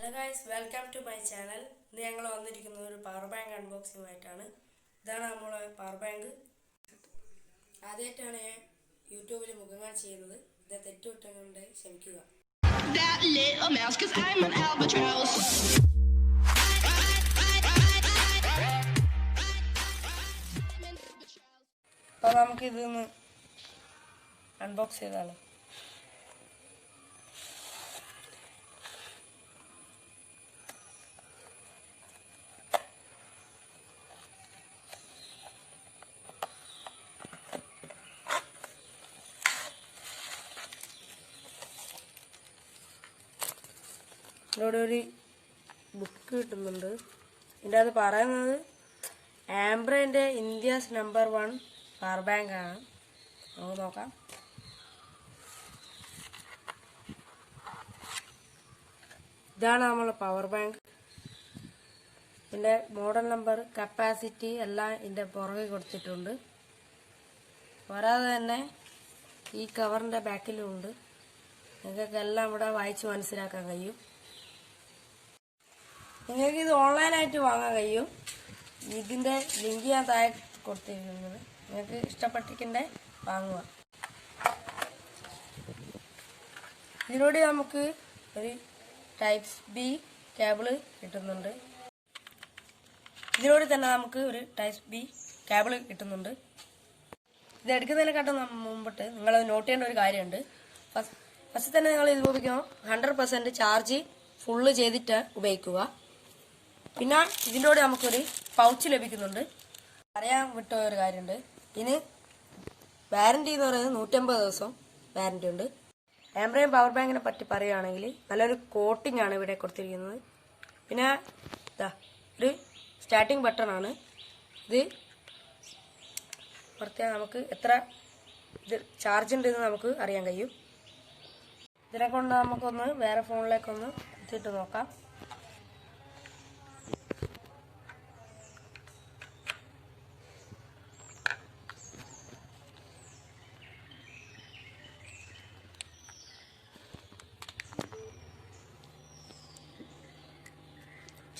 Hello guys, welcome to my channel. ഇന്ന് ഞങ്ങൾ വന്നിരിക്കുന്നത് ഒരു പവർ ബാങ്ക് അൺബോക്സിംഗ് ആയിട്ടാണ്. ഇതാണ് നമ്മുടെ പവർ ബാങ്ക്. ആദ്യമായിട്ടാണ് ഞാൻ യൂട്യൂബിൽ മുഖം കാണിച്ച് ചെയ്യുന്നത്. ഇത് തെറ്റുകുറ്റങ്ങളുണ്ട്, ക്ഷമിക്കുക. That little mouse, 'cause I'm an albatross. അപ്പോൾ നമുക്ക് ഇതൊന്ന് അൺബോക്സ് ചെയ്താലോ. ഇവിടെ ഒരു ബുക്ക് കിട്ടുന്നുണ്ട്. ഇതിൻ്റെ അത് പറയുന്നത് ആംബ്രേൻ്റെ ഇന്ത്യസ് നമ്പർ 1 പവർ ബാങ്ക് ആണ്. നമുക്ക് നോക്കാം. ഇതാണ് നമ്മളെ പവർ ബാങ്ക്. ഇതിൻ്റെ മോഡൽ നമ്പർ, കപ്പാസിറ്റി എല്ലാം ഇതിൻ്റെ പുറകെ കൊടുത്തിട്ടുണ്ട്. പോരാതെ തന്നെ ഈ കവറിൻ്റെ ബാക്കിലുമുണ്ട്. നിങ്ങൾക്കെല്ലാം ഇവിടെ വായിച്ച് മനസ്സിലാക്കാൻ കഴിയും. നിങ്ങൾക്ക് ഇത് ഓൺലൈനായിട്ട് വാങ്ങാൻ കഴിയും. ഇതിൻ്റെ ലിങ്ക് ഞാൻ താഴെ കൊടുത്തിരിക്കുന്നത്. നിങ്ങൾക്ക് ഇഷ്ടപ്പെട്ടിട്ടുണ്ടെ വാങ്ങുക. ഇതിലൂടെ നമുക്ക് ഒരു ടൈപ്പ് ബി കേബിള് കിട്ടുന്നുണ്ട്. ഇതിലൂടെ തന്നെ നമുക്ക് ഒരു ടൈപ്പ് ബി കേബിള് കിട്ടുന്നുണ്ട്. ഇത് എടുക്കുന്നതിനെക്കാട്ടും മുമ്പിട്ട് നിങ്ങളത് നോട്ട് ചെയ്യേണ്ട ഒരു കാര്യമുണ്ട്. ഫസ്റ്റ് തന്നെ നിങ്ങൾ ഇത് ഉപയോഗിക്കുമ്പോൾ 100% ചാർജ് ഫുള്ള് ചെയ്തിട്ട് ഉപയോഗിക്കുക. പിന്നെ ഇതിൻ്റെ കൂടെ നമുക്കൊരു പൗച്ച് ലഭിക്കുന്നുണ്ട്. പറയാൻ വിട്ട ഒരു കാര്യമുണ്ട്. ഇതിന് വാറൻറ്റി എന്ന് പറയുന്നത് 150 ദിവസം വാറൻറ്റി ഉണ്ട്. ആംബ്രേൻ പവർ ബാങ്കിനെ പറ്റി പറയുകയാണെങ്കിൽ നല്ലൊരു കോട്ടിംഗ് ആണ് ഇവിടെ കൊടുത്തിരിക്കുന്നത്. പിന്നെ ഇതാ ഒരു സ്റ്റാർട്ടിങ് ബട്ടണാണ്. ഇത് പ്രത്യേകം നമുക്ക് എത്ര ഇത് ചാർജ് ഉണ്ടെന്ന് നമുക്ക് അറിയാൻ കഴിയും. ഇതിനെ കൊണ്ട് നമുക്കൊന്ന് വേറെ ഫോണിലേക്കൊന്ന് എത്തിയിട്ട് നോക്കാം.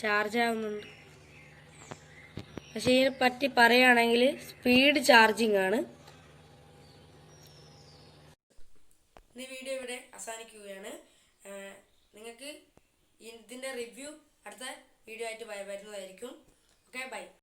ചാർജ് ആവുന്നുണ്ട്. പക്ഷേ ഇതിനെ പറ്റി പറയുകയാണെങ്കിൽ സ്പീഡ് ചാർജിങ് ആണ്. ഈ വീഡിയോ ഇവിടെ അവസാനിക്കുകയാണ്. നിങ്ങൾക്ക് ഇതിൻ്റെ റിവ്യൂ അടുത്ത വീഡിയോ ആയിട്ട് വരുന്നതായിരിക്കും. Okay, by.